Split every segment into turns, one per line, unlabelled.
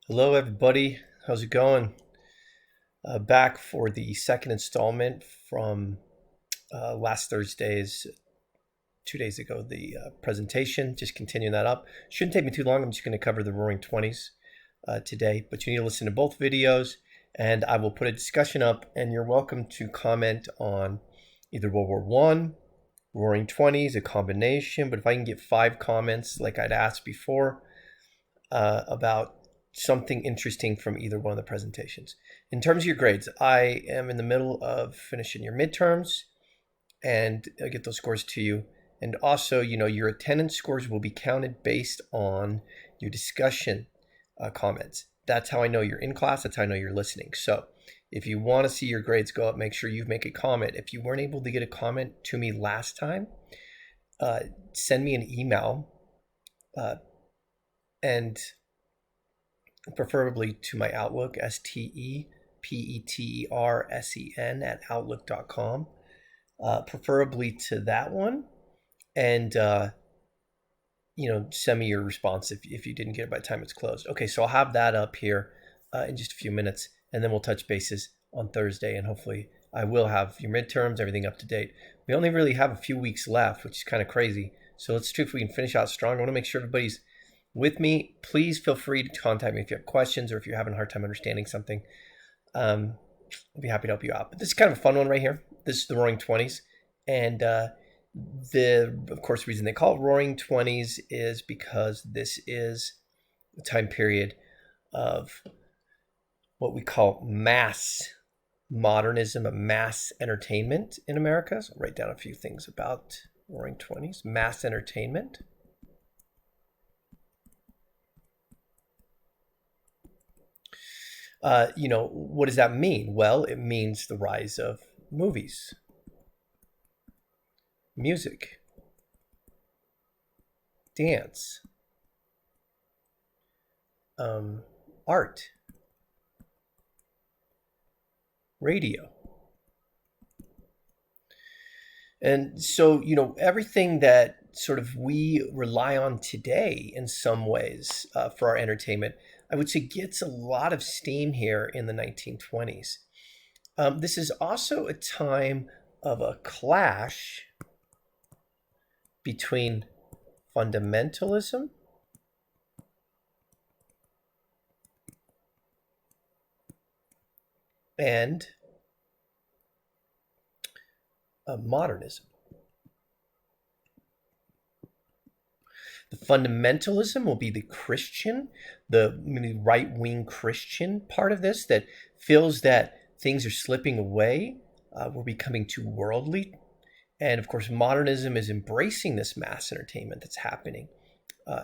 Hello, everybody. How's it going? Back for the second installment from last Thursday's, 2 days ago, the presentation. Just continuing that up. Shouldn't take me too long. I'm just going to cover the Roaring Twenties today, but you need to listen to both videos, and I will put a discussion up. And you're welcome to comment on either World War One, Roaring Twenties, a combination. But if I can get 5 comments, like I'd asked before, about something interesting from either one of the presentations. In terms of your grades, I am in the middle of finishing your midterms, and I'll get those scores to you. And also, your attendance scores will be counted based on your discussion comments. That's how I know you're in class. That's how I know you're listening. So if you want to see your grades go up, make sure you make a comment. If you weren't able to get a comment to me last time, send me an email, and preferably to my Outlook, STEPETERSEN at outlook.com, preferably to that one. And, send me your response if you didn't get it by the time it's closed. Okay, so I'll have that up here in just a few minutes, and then we'll touch bases on Thursday, and hopefully I will have your midterms, everything up to date. We only really have a few weeks left, which is kind of crazy. So let's see if we can finish out strong. I want to make sure everybody's with me. Please feel free to contact me if you have questions or if you're having a hard time understanding something. I'll be happy to help you out. But this is kind of a fun one right here. This is the Roaring Twenties, and of course, the reason they call it Roaring Twenties is because this is a time period of what we call mass modernism, a mass entertainment in America. So I'll write down a few things about Roaring Twenties, mass entertainment. What does that mean? Well, it means the rise of movies, music, dance, art, radio. And so, everything that sort of we rely on today in some ways for our entertainment, I would say gets a lot of steam here in the 1920s. This is also a time of a clash between fundamentalism and modernism. The fundamentalism will be the Christian, the right-wing Christian part of this that feels that things are slipping away. We're becoming too worldly. And of course, modernism is embracing this mass entertainment that's happening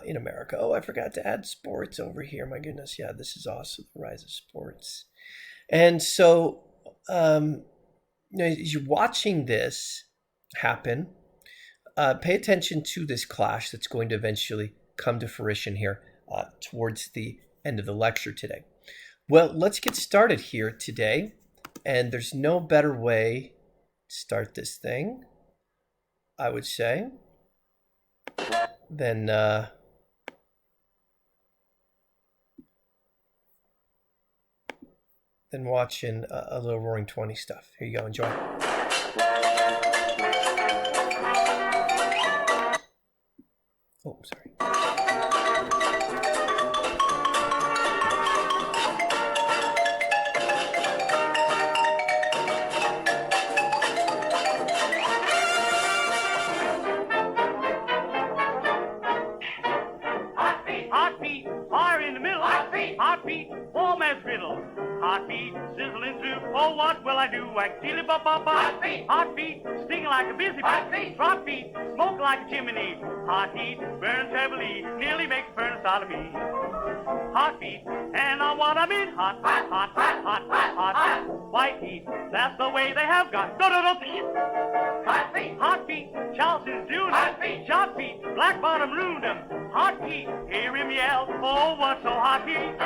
in America. Oh, I forgot to add sports over here. My goodness. Yeah, this is also the rise of sports. And so, as you're watching this happen, pay attention to this clash that's going to eventually come to fruition here towards the end of the lecture today. Well, let's get started here today. And there's no better way to start this thing, I would say, than watching a little Roaring 20 stuff. Here you go. Enjoy. Oh, sorry.
Heartbeat, fire in the middle. Heartbeat, warm as griddle. Heartbeat, sizzling through. Oh, what will I do? Like chili bop bop bop. Heartbeat, stinging like a busy bee. Drop beat, smoke like a chimney. Heartbeat, burns heavily, nearly makes a furnace out of me. Heartbeat, and on what I'm in. Hot, hot, hot, hot, hot, hot, hot. White heat, that's the way they have got. Do do do. Heartbeat, Charleston's doing it. Shot beat, Black Bottom ruined him. Heartbeat, hear him yell. Oh, what's so heartbeat?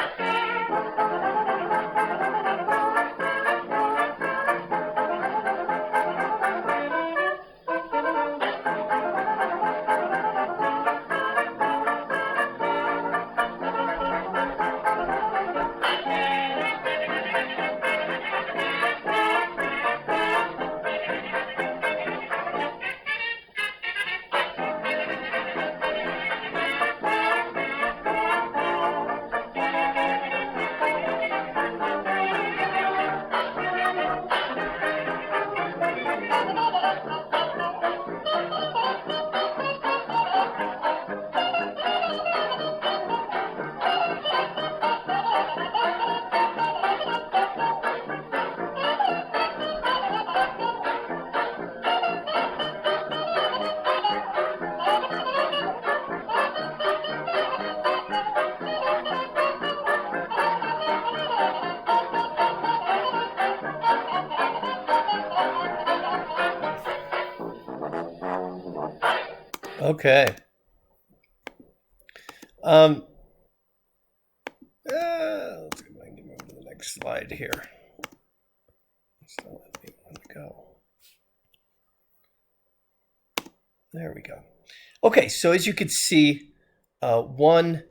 Okay. Let's see if I can get over to the next slide here. It's not letting me want to go. There we go. Okay, so as you can see, one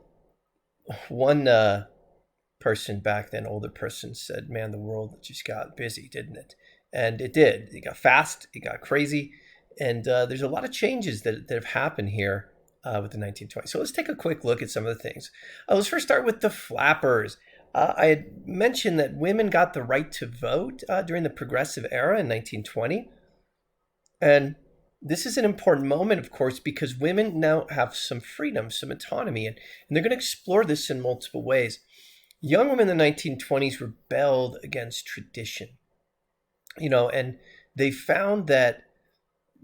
person back then, older person, said, "Man, the world just got busy, didn't it?" And it did. It got fast. It got crazy. And there's a lot of changes that have happened here with the 1920s. So let's take a quick look at some of the things. Let's first start with the flappers. I had mentioned that women got the right to vote during the Progressive Era in 1920. And this is an important moment, of course, because women now have some freedom, some autonomy, and they're going to explore this in multiple ways. Young women in the 1920s rebelled against tradition, and they found that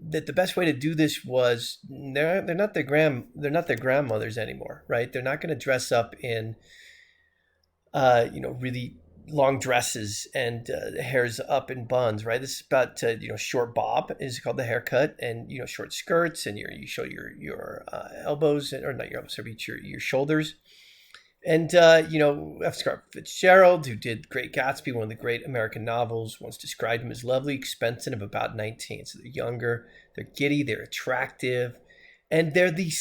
the best way to do this was they're not their grandmothers anymore, right? They're not going to dress up in really long dresses and hair's up in buns, right? This is about short bob is called the haircut, and short skirts, and you show your elbows, or not your elbows, sorry, your shoulders. And F. Scott Fitzgerald, who did Great Gatsby, one of the great American novels, once described him as lovely, expensive, of about 19. So they're younger, they're giddy, they're attractive, and they're the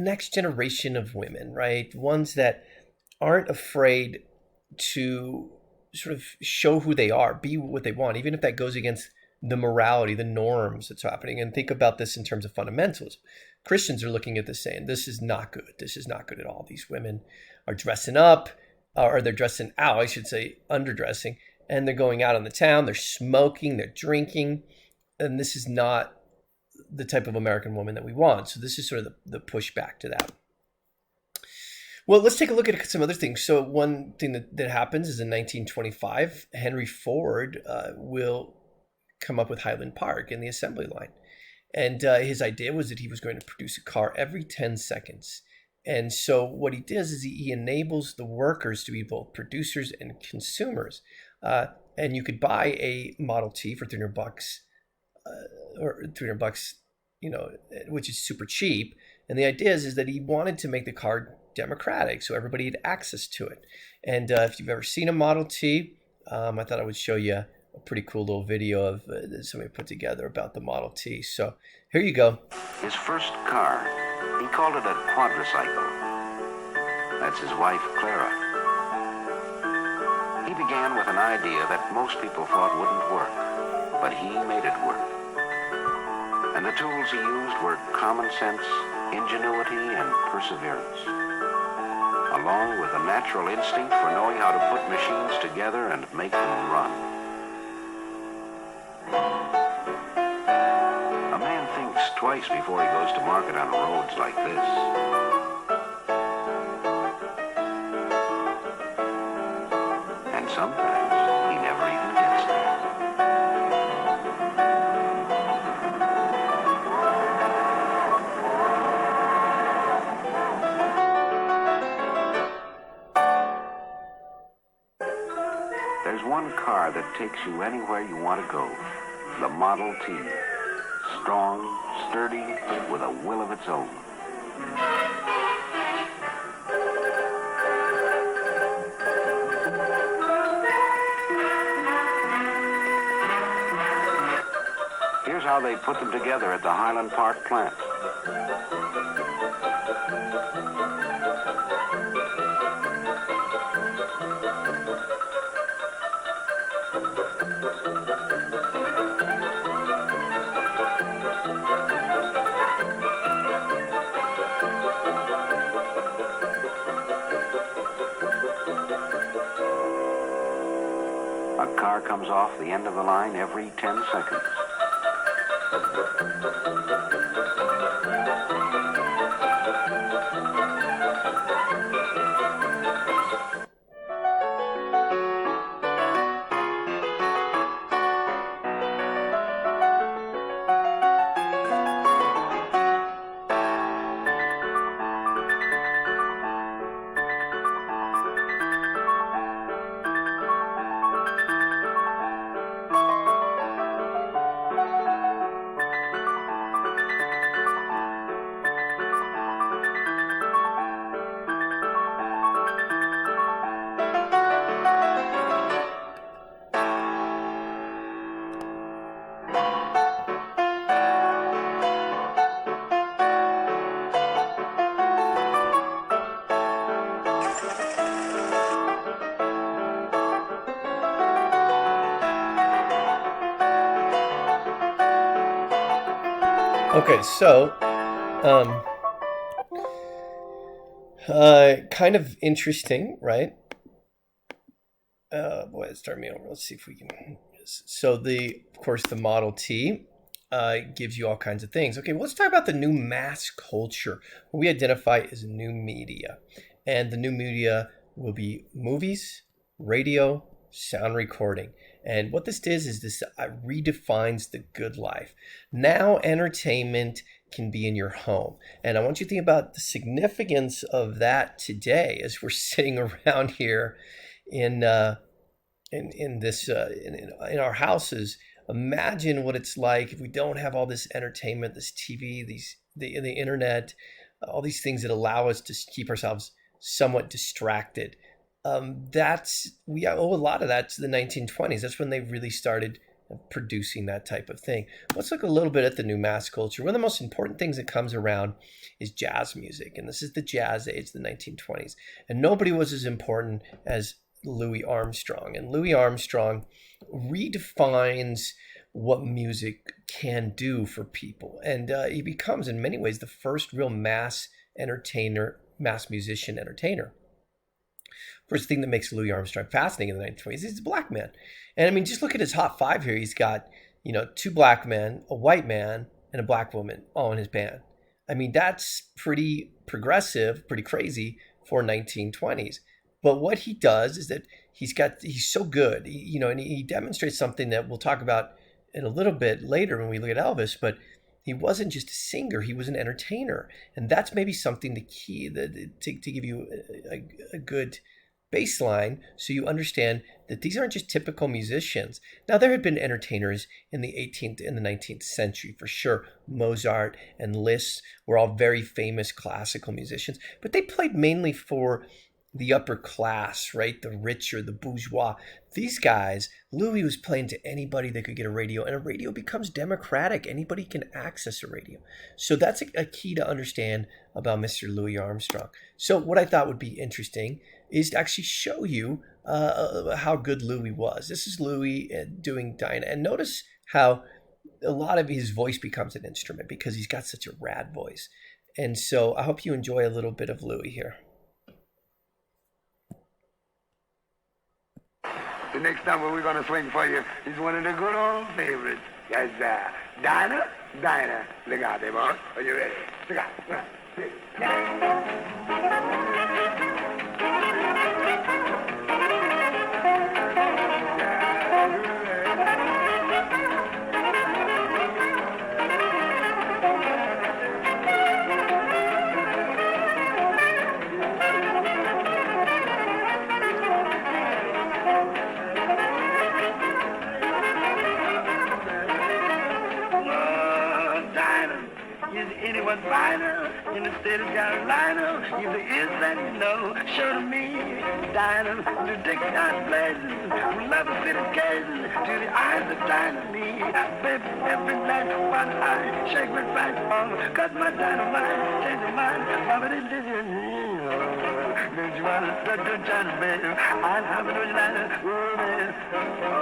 next generation of women, right? Ones that aren't afraid to sort of show who they are, be what they want, even if that goes against the morality, the norms that's happening. And think about this in terms of fundamentalism. Christians are looking at this saying, this is not good. This is not good at all. These women are dressing up, or they're dressing out, I should say, underdressing, and they're going out on the town, they're smoking, they're drinking, and this is not the type of American woman that we want. So this is sort of the pushback to that. Well, let's take a look at some other things. So one thing that happens is in 1925, Henry Ford will come up with Highland Park in the assembly line. And his idea was that he was going to produce a car every 10 seconds. And so what he does is he enables the workers to be both producers and consumers. And you could buy a Model T for $300, or $300, which is super cheap. And the idea is that he wanted to make the car democratic, so everybody had access to it. And if you've ever seen a Model T, I thought I would show you a pretty cool little video of somebody put together about the Model T. So here you go.
His first car, he called it a quadricycle. That's his wife, Clara. He began with an idea that most people thought wouldn't work, but he made it work. And the tools he used were common sense, ingenuity, and perseverance, along with a natural instinct for knowing how to put machines together and make them run. A man thinks twice before he goes to market on roads like this. And sometimes he never even gets there. There's one car that takes you anywhere you want to go. The Model T. Strong, sturdy, with a will of its own. Here's how they put them together at the Highland Park plant. A car comes off the end of the line every 10 seconds.
Okay, so kind of interesting, right? Boy, it's starting me over. Let's see if we can. So of course, the Model T gives you all kinds of things. Okay, well, let's talk about the new mass culture. What we identify as new media, and the new media will be movies, radio, sound recording. And what this is this redefines the good life. Now, entertainment can be in your home. And I want you to think about the significance of that today as we're sitting around here in this in our houses. Imagine what it's like if we don't have all this entertainment, this TV, the internet, all these things that allow us to keep ourselves somewhat distracted. We owe a lot of that to the 1920s. That's when they really started producing that type of thing. Let's look a little bit at the new mass culture. One of the most important things that comes around is jazz music, and this is the jazz age, the 1920s. And nobody was as important as Louis Armstrong. And Louis Armstrong redefines what music can do for people. And he becomes, in many ways, the first real mass musician entertainer. First thing that makes Louis Armstrong fascinating in the 1920s is he's a black man. And I mean, just look at his hot five here. He's got, 2 black men, a white man, and a black woman all in his band. I mean, that's pretty progressive, pretty crazy for 1920s. But what he does is that he's so good, and he demonstrates something that we'll talk about in a little bit later when we look at Elvis, but he wasn't just a singer, he was an entertainer. And that's maybe something to give you a good baseline so you understand that these aren't just typical musicians. Now, there had been entertainers in the 18th and the 19th century, for sure. Mozart and Liszt were all very famous classical musicians, but they played mainly for the upper class, right? The richer, the bourgeois. These guys, Louis was playing to anybody that could get a radio, and a radio becomes democratic. Anybody can access a radio. So that's a key to understand about Mr. Louis Armstrong. So what I thought would be interesting is to actually show you how good Louis was. This is Louis doing Dinah. And notice how a lot of his voice becomes an instrument because he's got such a rad voice. And so I hope you enjoy a little bit of Louis here.
The next number we're going to swing for you is one of the good old favorites. Yes, Dinah, Dinah. Look out there, boss. Are you ready? Look out.
Anyone finer in the state of Carolina? If there is, then you know. Show to me, Dinah, to dig down blazing. We love the city gazing to the eyes of Dinah me. Baby, every night, one eye, shake my right arm, cut my dynamite, change your mind, Mama did this. Don't you want to start your Dinah, baby? I'll have it with Dinah, oh, man. Oh,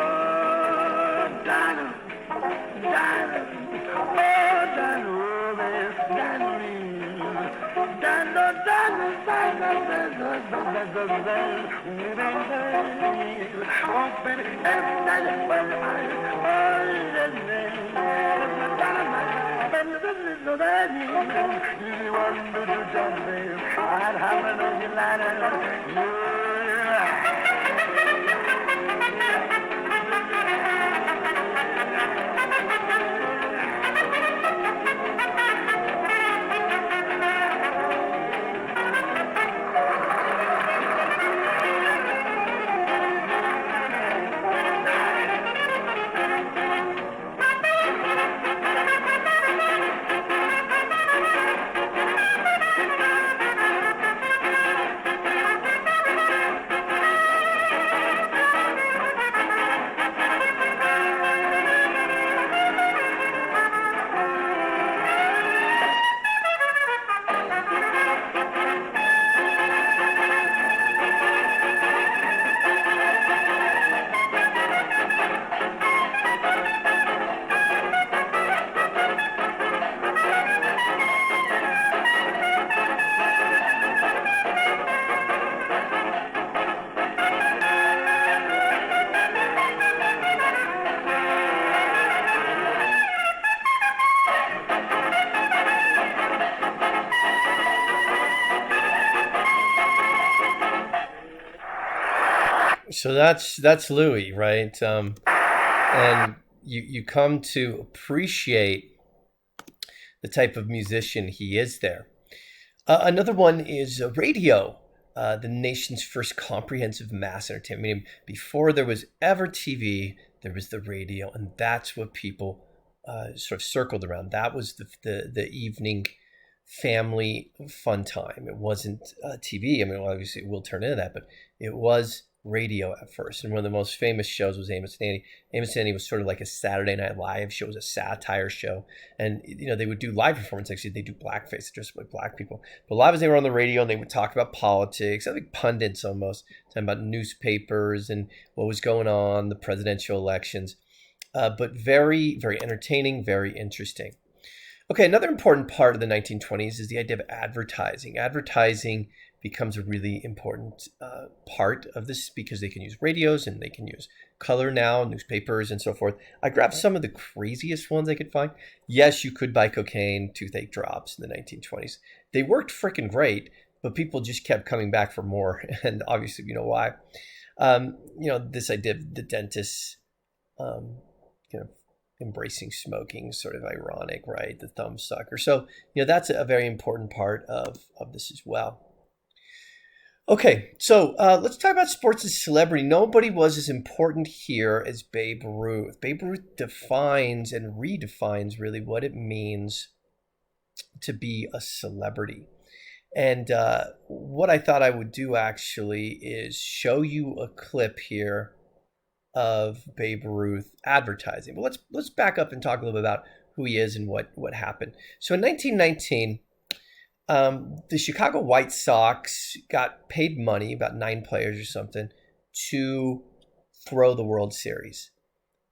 Dinah, Dinah, oh, Dinah.
So that's Louis, right? And you come to appreciate the type of musician he is there. Another one is radio, the nation's first comprehensive mass entertainment. I mean, before there was ever TV, there was the radio, and that's what people sort of circled around. That was the evening family fun time. It wasn't TV. I mean, obviously it will turn into that, but it was radio at first. And one of the most famous shows was Amos and Andy. Amos and Andy was sort of like a Saturday Night Live show. It was a satire show. And, they would do live performance. Actually, they do blackface, just like black people. But live as they were on the radio, and they would talk about politics, I think pundits almost, talking about newspapers and what was going on, the presidential elections. But very, very entertaining, very interesting. Okay, another important part of the 1920s is the idea of advertising. Advertising becomes a really important part of this because they can use radios and they can use color now, newspapers and so forth. I grabbed some of the craziest ones I could find. Yes, you could buy cocaine, toothache drops in the 1920s. They worked freaking great, but people just kept coming back for more. And obviously, you know why. This idea of the dentists, embracing smoking, sort of ironic, right? The thumb sucker. So, that's a very important part of this as well. Okay, so let's talk about sports and celebrity. Nobody was as important here as Babe Ruth. Babe Ruth defines and redefines really what it means to be a celebrity. And what I thought I would do actually is show you a clip here of Babe Ruth advertising. But let's back up and talk a little bit about who he is and what happened. So in 1919, the Chicago White Sox got paid money, about 9 players or something, to throw the World Series.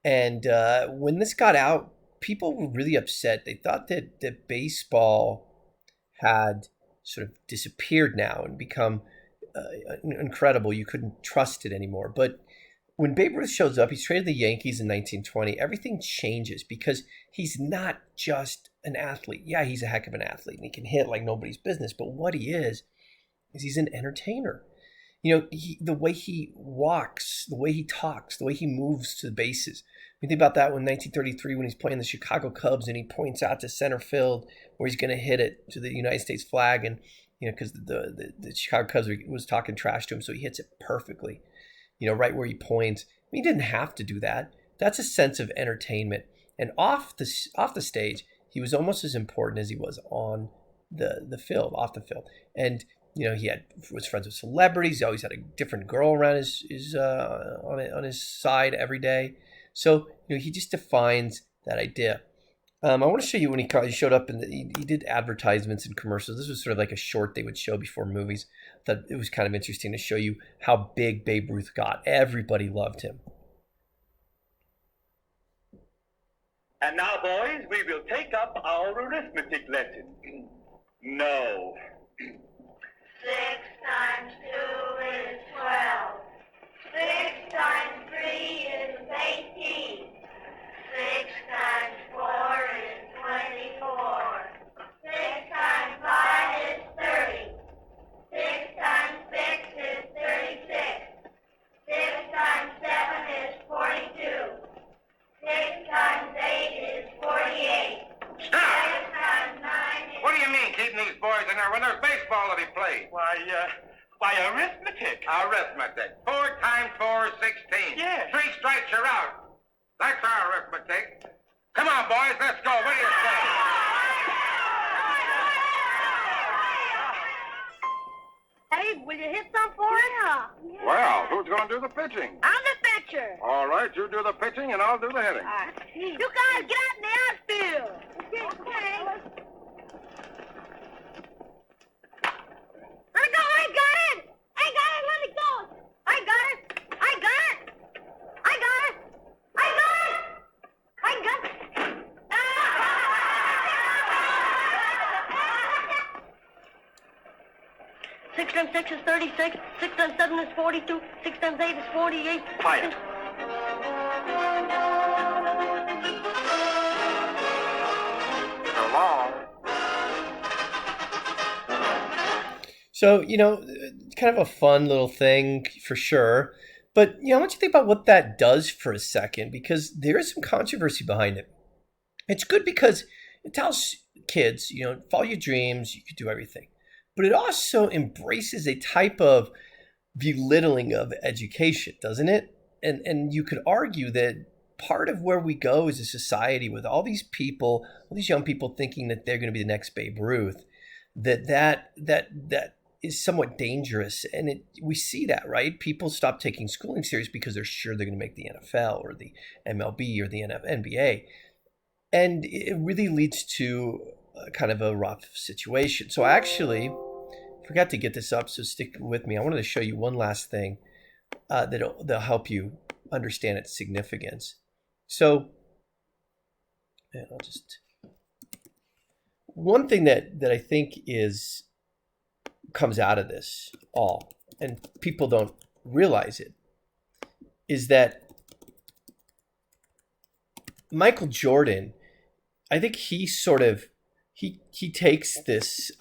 And when this got out, people were really upset. They thought that baseball had sort of disappeared now and become incredible. You couldn't trust it anymore. But when Babe Ruth shows up, he's traded the Yankees in 1920. Everything changes because he's not just an athlete. Yeah, he's a heck of an athlete and he can hit like nobody's business. But what he is he's an entertainer. The way he walks, the way he talks, the way he moves to the bases. You think about that when 1933, when he's playing the Chicago Cubs and he points out to center field where he's going to hit it to the United States flag. And, because the Chicago Cubs was talking trash to him. So he hits it perfectly. Right where he points. He didn't have to do that. That's a sense of entertainment. And off the stage, he was almost as important as he was on the field, off the field. And he was friends with celebrities. He always had a different girl around on his side every day. So he just defines that idea. I want to show you when he showed up and he did advertisements and commercials. This was sort of like a short they would show before movies. I thought it was kind of interesting to show you how big Babe Ruth got. Everybody loved him.
And now, boys, we will take up our arithmetic lesson. No.
6 times 2 is 12. 6 times 3 is 18. 6 times 4 is 24. 6 times 5 is 30. 6 times 6 is 36. 6 times 7 is 42. 6 times 8 is 48.
Stop!
6 times 9 is...
What do you mean keeping these boys in there when there's baseball to be played?
Why, arithmetic.
Arithmetic. 4 times 4 is 16.
Yes.
3 strikes, you're out. That's our arithmetic. Come on, boys, let's go. What do you say?
Hey, will you hit some for it?
Well, who's going to do the pitching?
I'm the pitcher.
All right, you do the pitching and I'll do the hitting.
You guys get out in the outfield. Okay. Let it go. I got it. Let it go. I got it. Six times 6 is 36. 6 times 7 is 42. 6 times 8 is 48.
Quiet.
So long.
So, kind of a fun little thing for sure. But I want you to think about what that does for a second, because there is some controversy behind it. It's good because it tells kids, follow your dreams, you can do everything. But it also embraces a type of belittling of education, doesn't it? And you could argue that part of where we go as a society with all these people, all these young people thinking that they're going to be the next Babe Ruth, that is somewhat dangerous. And we see that, right? People stop taking schooling serious because they're sure they're going to make the NFL or the MLB or the NBA. And it really leads to kind of a rough situation. So I actually forgot to get this up, so stick with me. I wanted to show you one last thing that'll help you understand its significance. So, and I'll just... One thing that I think comes out of this all, and people don't realize it, is that Michael Jordan, I think he sort of he takes this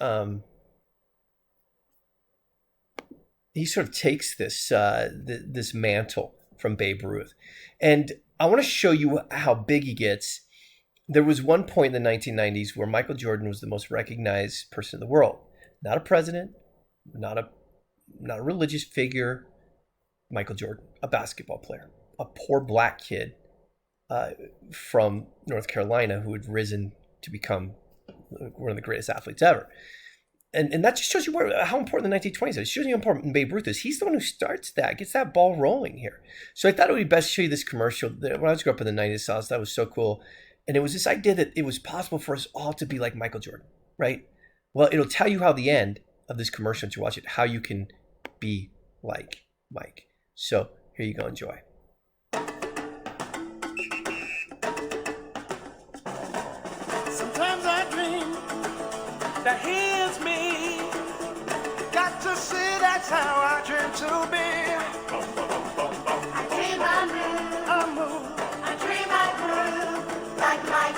this mantle from Babe Ruth, and I want to show you how big he gets. There was one point in the 1990s where Michael Jordan was the most recognized person in the world. Not a president, not a religious figure. Michael Jordan, a basketball player, a poor black kid from North Carolina who had risen to become one of the greatest athletes ever. And that just shows you how important the 1920s is. It shows you how important Babe Ruth is. He's the one who starts that, gets that ball rolling here. So I thought it would be best to show you this commercial. When I was growing up in the 90s, I thought that was so cool. And it was this idea that it was possible for us all to be like Michael Jordan, right? Well, it'll tell you how the end of this commercial, once you watch it, how you can be like Mike. So here you go, enjoy.
Sometimes I dream that he is me. Got to see, that's how I dream to be.
I dream I move. I dream I groove. Like Mike.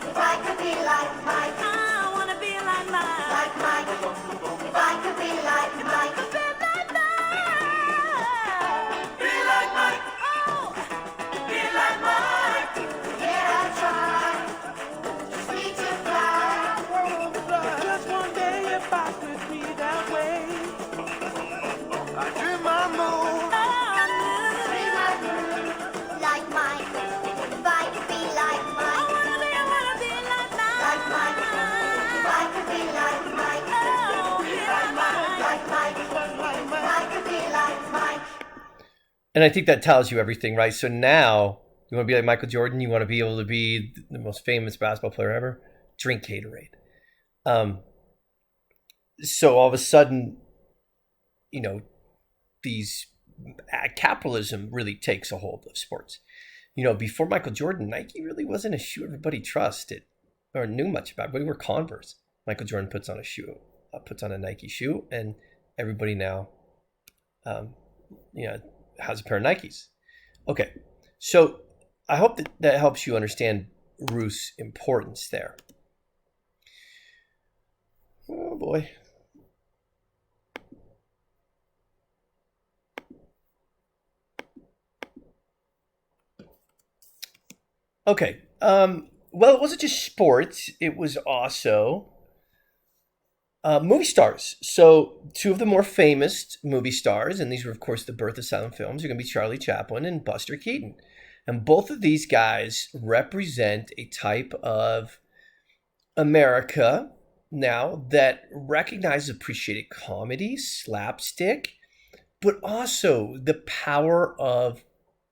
If I could be like Mike.
I wanna be like Mike.
Like Mike. If I could be like Mike.
Be like Mike.
Oh, be like Mike. Yeah, I try. Just need to fly.
Just one day if I could be that way. I dream I move.
Dream I groove. Like Mike. If I could be like Mike.
I wanna be like Mike.
Like Mike. If I could be like Mike. Like Mike. If I could be like Mike.
And I think that tells you everything, right? So now you want to be like Michael Jordan. You want to be able to be the most famous basketball player ever. Drink Gatorade. So all of a sudden, these capitalism really takes a hold of sports. Before Michael Jordan, Nike really wasn't a shoe everybody trusted or knew much about. But we were Converse. Michael Jordan puts on a Nike shoe, and everybody now, has a pair of Nikes. Okay, so I hope that helps you understand Ruth's importance there. Oh boy. Okay. Well, it wasn't just sports. It was also movie stars. So two of the more famous movie stars, and these were, of course, the birth of silent films, are going to be Charlie Chaplin and Buster Keaton. And both of these guys represent a type of America now that recognizes, appreciated comedy, slapstick, but also the power of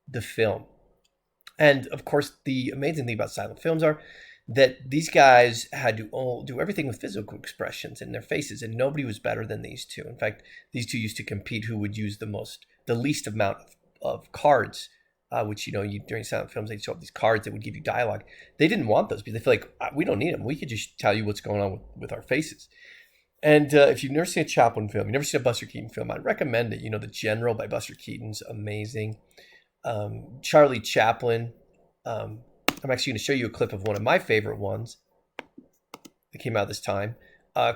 the film. And of course, the amazing thing about silent films are that these guys had to all do everything with physical expressions in their faces, and nobody was better than these two. In fact, these two used to compete who would use the least amount of cards, which, during silent films, they'd show up these cards that would give you dialogue. They didn't want those because they feel like, we don't need them. We could just tell you what's going on with our faces. And if you've never seen a Chaplin film, you've never seen a Buster Keaton film, I'd recommend it. The General by Buster Keaton's amazing. Charlie Chaplin. I'm actually going to show you a clip of one of my favorite ones that came out this time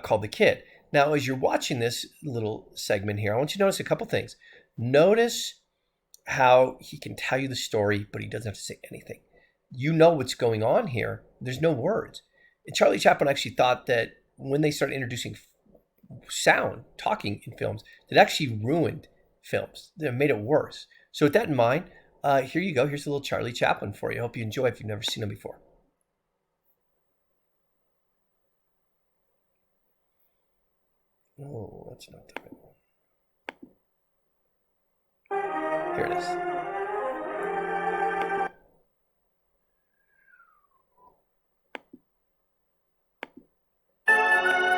called The Kid. Now, as you're watching this little segment here, I want you to notice a couple things. Notice how he can tell you the story, but he doesn't have to say anything. You know what's going on here. There's no words. And Charlie Chaplin actually thought that when they started introducing sound, talking in films, that actually ruined films. That made it worse. So with that in mind, here you go. Here's a little Charlie Chaplin for you. I hope you enjoy if you've never seen him before. Oh, that's not the right one. Here it is.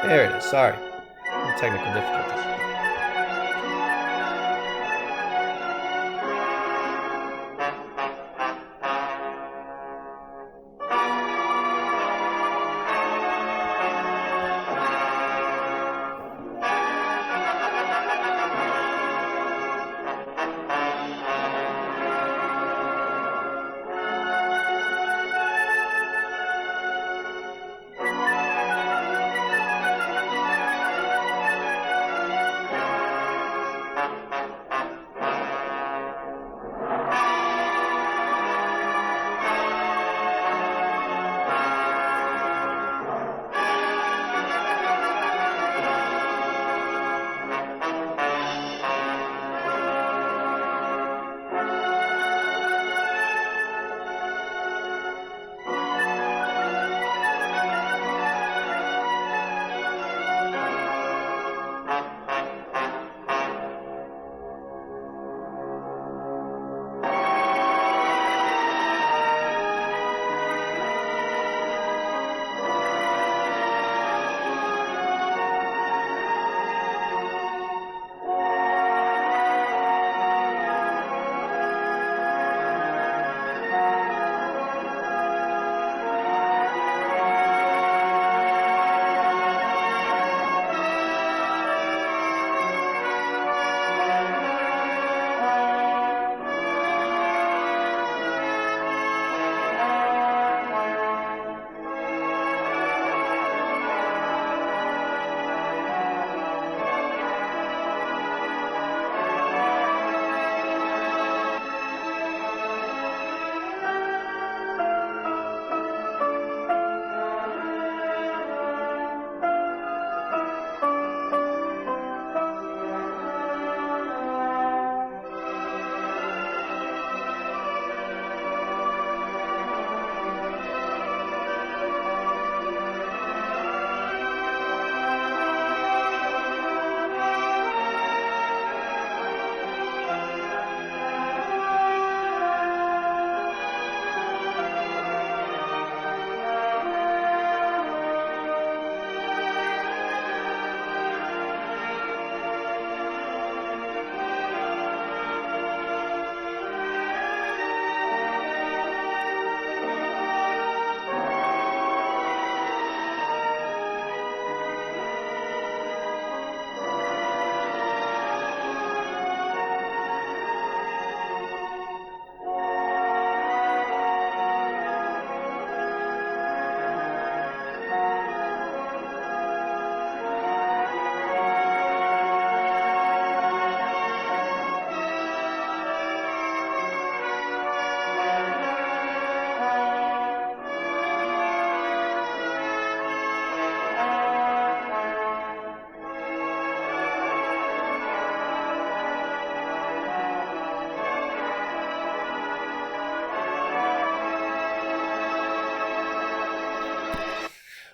There it is. Sorry. Technical difficulties.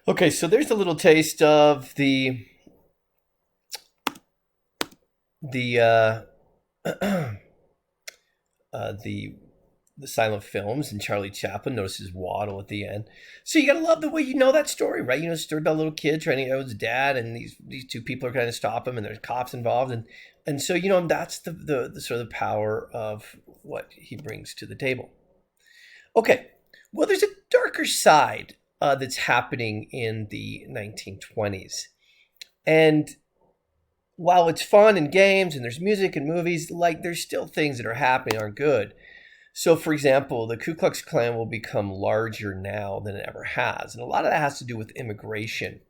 Okay, so there's a little taste of the the silent films and Charlie Chaplin notices Waddle at the end. So you gotta love the way you know that story, right? You know, the story about a little kid trying to get out his dad, and these two people are trying to stop him, and there's cops involved, and so you know that's the sort of power of what he brings to the table. Okay, well, there's a darker side that's happening in the 1920s. And while it's fun and games and there's music and movies, like there's still things that are happening aren't good. So, for example, the Ku Klux Klan will become larger now than it ever has. And a lot of that has to do with immigration.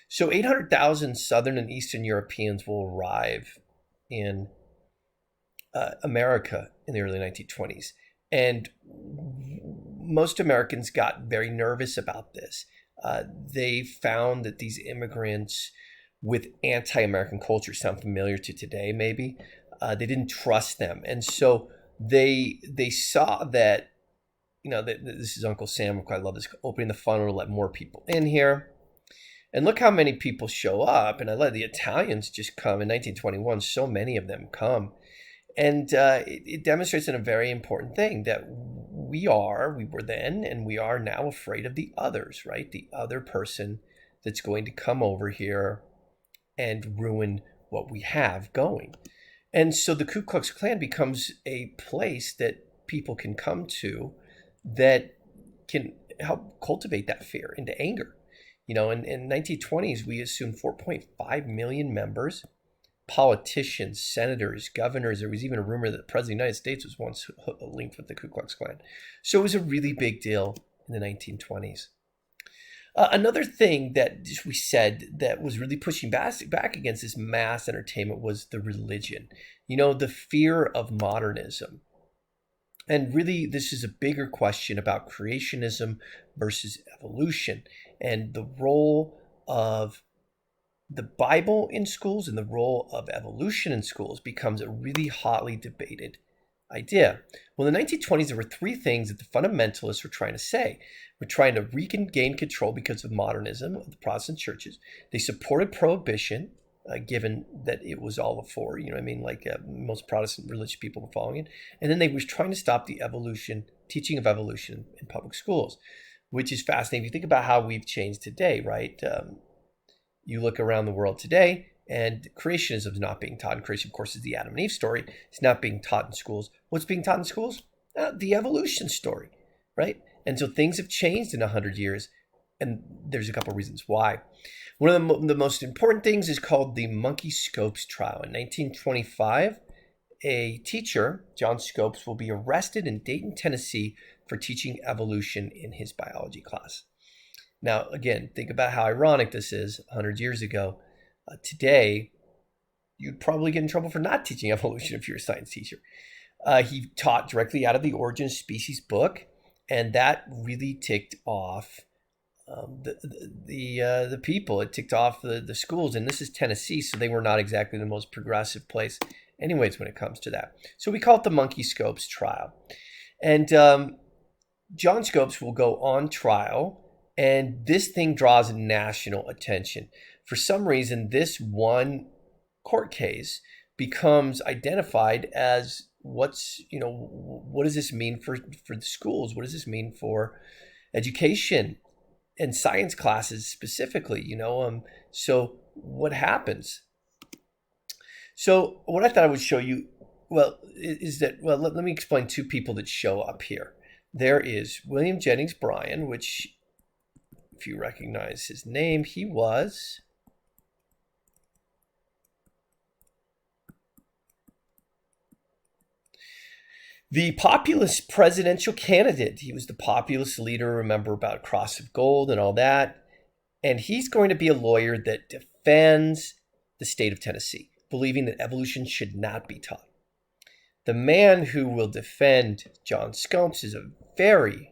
So 800,000 Southern and Eastern Europeans will arrive in America in the early 1920s. And most Americans got very nervous about this. They found that these immigrants with anti-American culture sound familiar to today, maybe. They didn't trust them. And so they saw that, that this is Uncle Sam. I love this. Opening the funnel to let more people in here. And look how many people show up. And I let the Italians just come in 1921. So many of them come. And it demonstrates a very important thing, that we were then, and we are now afraid of the others, right? The other person that's going to come over here and ruin what we have going. And so the Ku Klux Klan becomes a place that people can come to that can help cultivate that fear into anger. In 1920s, we assumed 4.5 million members, politicians, senators, governors. There was even a rumor that the President of the United States was once linked with the Ku Klux Klan. So it was a really big deal in the 1920s. Another thing that we said that was really pushing back against this mass entertainment was the religion. The fear of modernism. And really, this is a bigger question about creationism versus evolution, and the role of the Bible in schools and the role of evolution in schools becomes a really hotly debated idea. Well, in the 1920s, there were three things that the fundamentalists were trying to say. We're trying to regain control because of modernism of the Protestant churches. They supported prohibition, given that it was all before, most Protestant religious people were following it. And then they were trying to stop the teaching of evolution in public schools, which is fascinating. If you think about how we've changed today, right? You look around the world today, and creationism is not being taught. And creation, of course, is the Adam and Eve story. It's not being taught in schools. What's being taught in schools? The evolution story, right? And so things have changed in 100 years, and there's a couple of reasons why. One of the most important things is called the Monkey Scopes trial. In 1925, a teacher, John Scopes, will be arrested in Dayton, Tennessee for teaching evolution in his biology class. Now, again, think about how ironic this is 100 years ago. Today, you'd probably get in trouble for not teaching evolution if you're a science teacher. He taught directly out of the Origin of Species book, and that really ticked off the people. It ticked off the schools, and this is Tennessee, so they were not exactly the most progressive place anyways when it comes to that. So we call it the Monkey Scopes trial. And John Scopes will go on trial, and this thing draws national attention. For some reason, this one court case becomes identified as what does this mean for the schools? What does this mean for education and science classes specifically? So what happens? So what I thought I would show you, let me explain two people that show up here. There is William Jennings Bryan, which, if you recognize his name, he was the populist presidential candidate. He was the populist leader, remember, about Cross of Gold and all that. And he's going to be a lawyer that defends the state of Tennessee, believing that evolution should not be taught. The man who will defend John Scopes is a very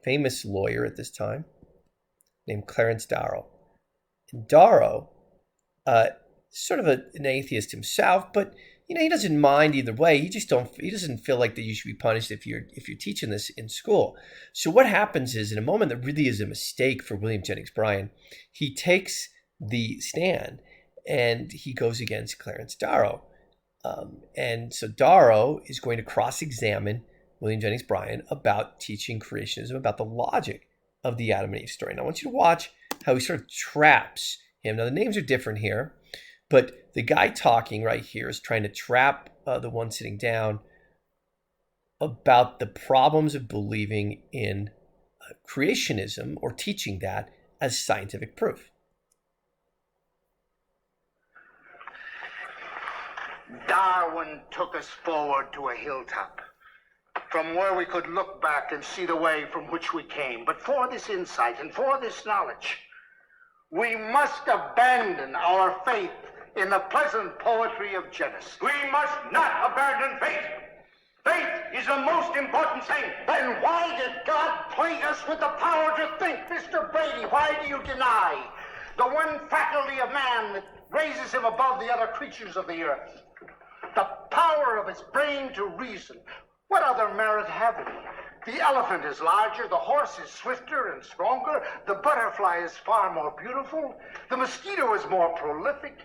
famous lawyer at this time named Clarence Darrow. And Darrow, sort of an atheist himself, but he doesn't mind either way. He doesn't feel like that you should be punished if you're teaching this in school. So what happens is, in a moment that really is a mistake for William Jennings Bryan, he takes the stand and he goes against Clarence Darrow. And so Darrow is going to cross-examine William Jennings Bryan about teaching creationism, about the logic of the Adam and Eve story. And I want you to watch how he sort of traps him. Now, the names are different here, but the guy talking right here is trying to trap the one sitting down about the problems of believing in creationism or teaching that as scientific proof.
Darwin took us forward to a hilltop, from where we could look back and see the way from which we came. But for this insight and for this knowledge, we must abandon our faith in the pleasant poetry of Genesis.
We must not abandon faith. Faith is the most important thing.
Then why did God plague us with the power to think? Mr. Brady, why do you deny the one faculty of man that raises him above the other creatures of the earth? The power of his brain to reason. What other merit have we? The elephant is larger, the horse is swifter and stronger, the butterfly is far more beautiful, the mosquito is more prolific,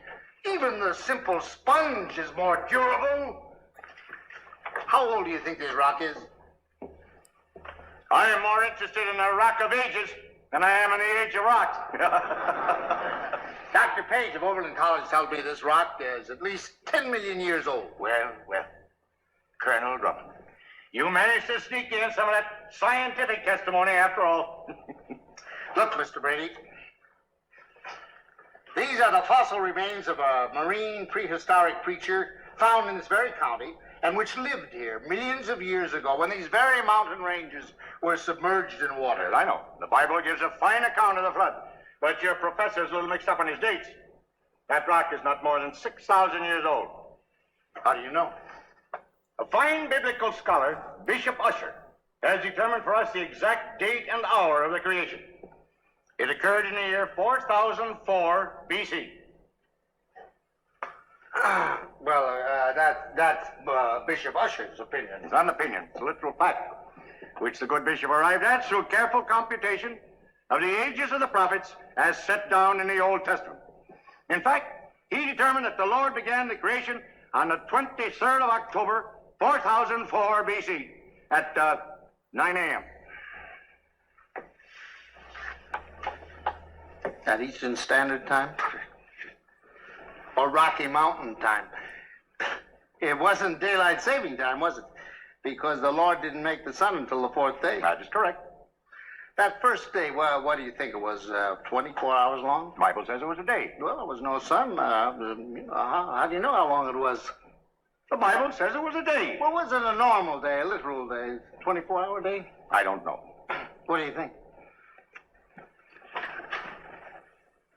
even the simple sponge is more durable. How old do you think this rock is?
I am more interested in the Rock of Ages than I am in the age of rocks.
Dr. Page of Oberlin College tells me this rock is at least 10 million years old.
Well, Colonel Drummond, you managed to sneak in some of that scientific testimony after all.
Look, Mr. Brady, these are the fossil remains of a marine prehistoric creature found in this very county and which lived here millions of years ago when these very mountain ranges were submerged in water.
I know. The Bible gives a fine account of the flood, but your professor's a little mixed up on his dates. That rock is not more than 6,000 years old.
How do you know?
A fine biblical scholar, Bishop Usher, has determined for us the exact date and hour of the creation. It occurred in the year 4004 BC.
That's Bishop Usher's opinion.
It's not an opinion, it's a literal fact, which the good bishop arrived at through careful computation of the ages of the prophets as set down in the Old Testament. In fact, he determined that the Lord began the creation on the 23rd of October, 4004 BC, at 9 a.m.
At Eastern Standard Time? Or Rocky Mountain Time? It wasn't daylight saving time, was it? Because the Lord didn't make the sun until the fourth day.
That is correct.
That first day, well, what do you think it was? 24 hours long?
The Bible says it was a day.
Well, there was no sun. How do you know how long it was?
The Bible says it was a day.
Well, was it a normal day, a literal day, 24-hour day?
I don't know.
What do you think?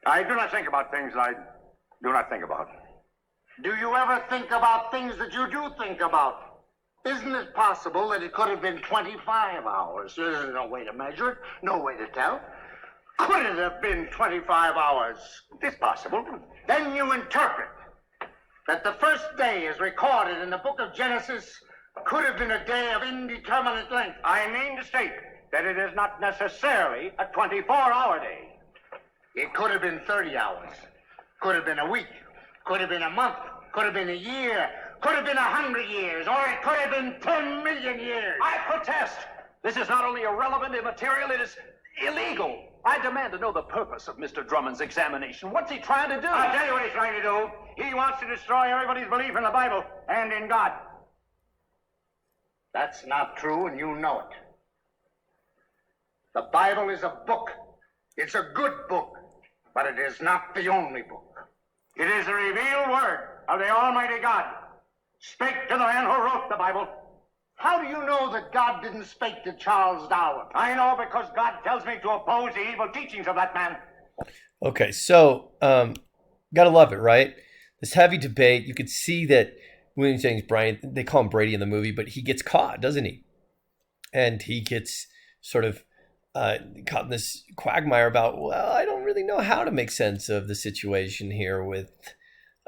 I do not think about things I do not think about.
Do you ever think about things that you do think about? Isn't it possible that it could have been 25 hours? There's no way to measure it, no way to tell. Could it have been 25 hours?
It's possible.
Then you interpret that the first day is recorded in the book of Genesis could have been a day of indeterminate length.
I mean to state that it is not necessarily a 24-hour day.
It could have been 30 hours. Could have been a week. Could have been a month. Could have been a year. Could have been 100 years. Or it could have been 10 million years.
I protest. This is not only irrelevant, immaterial, it is illegal. I demand to know the purpose of Mr. Drummond's examination. What's he trying to do?
I'll tell you what he's trying to do. He wants to destroy everybody's belief in the Bible and in God.
That's not true, and you know it. The Bible is a book. It's a good book, but it is not the only book.
It is the revealed word of the Almighty God. Spake to the man who wrote the Bible.
How do you know that God didn't speak to Charles Darwin?
I know because God tells me to oppose the evil teachings of that man.
Okay, so gotta love it, right? This heavy debate. You could see that William Jennings Bryan, they call him Brady in the movie, but he gets caught, doesn't he? And he gets sort of caught in this quagmire about, well, I don't really know how to make sense of the situation here with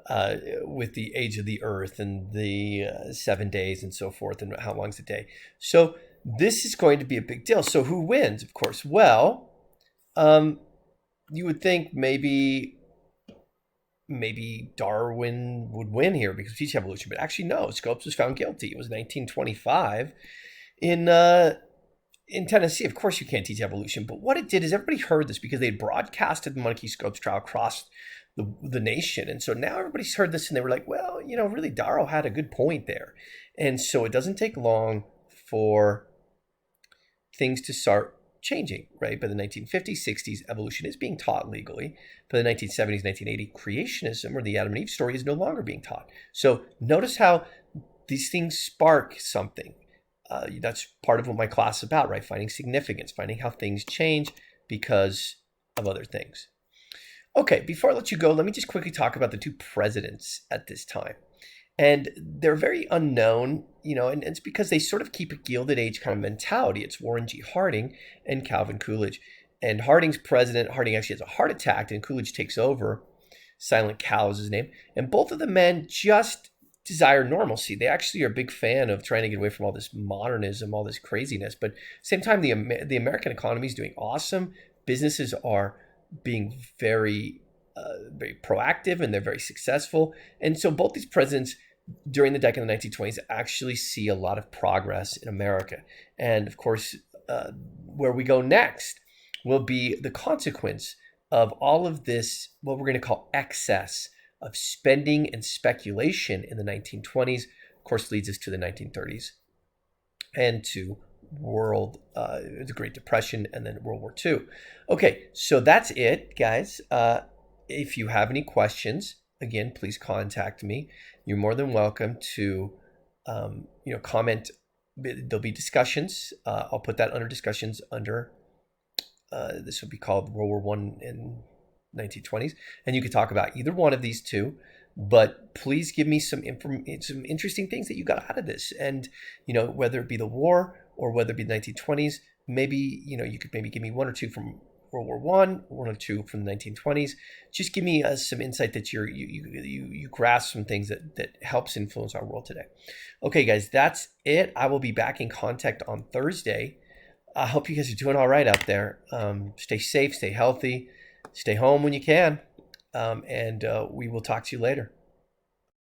the age of the earth and the 7 days and so forth, and how long's a day. So this is going to be a big deal. So who wins, of course? Well, you would think maybe Darwin would win here because of teaching evolution, but actually no, Scopes was found guilty. It was 1925 in Tennessee. Of course you can't teach evolution, but what it did is everybody heard this because they had broadcasted the Monkey Scopes trial across the nation. And so now everybody's heard this and they were like, well, really Darrow had a good point there. And so it doesn't take long for things to start changing, right? By the 1950s, 60s, evolution is being taught legally. By the 1970s, 1980s, creationism, or the Adam and Eve story, is no longer being taught. So notice how these things spark something. That's part of what my class is about, right? Finding significance, finding how things change because of other things. Okay, before I let you go, let me just quickly talk about the two presidents at this time. And they're very unknown, and it's because they sort of keep a Gilded Age kind of mentality. It's Warren G. Harding and Calvin Coolidge. And Harding's president. Harding actually has a heart attack, and Coolidge takes over. Silent Cal is his name. And both of the men just desire normalcy. They actually are a big fan of trying to get away from all this modernism, all this craziness. But at the same time, the American economy is doing awesome. Businesses are being very proactive, and they're very successful. And so both these presidents during the decade of the 1920s actually see a lot of progress in America. And of course, where we go next will be the consequence of all of this, what we're going to call excess of spending and speculation in the 1920s, of course, leads us to the 1930s and to the Great Depression, and then World War II. Okay, so that's it, guys. If you have any questions, again, please contact me. You're more than welcome to, comment. There'll be discussions. I'll put that under discussions under. This will be called World War I in 1920s, and you could talk about either one of these two. But please give me some interesting things that you got out of this, and whether it be the war or whether it be the 1920s. Maybe you could maybe give me one or two from World War I, one or two from the 1920s. Just give me some insight that you grasp some things that helps influence our world today. Okay, guys, that's it. I will be back in contact on Thursday. I hope you guys are doing all right out there. Stay safe, stay healthy, stay home when you can, and we will talk to you later.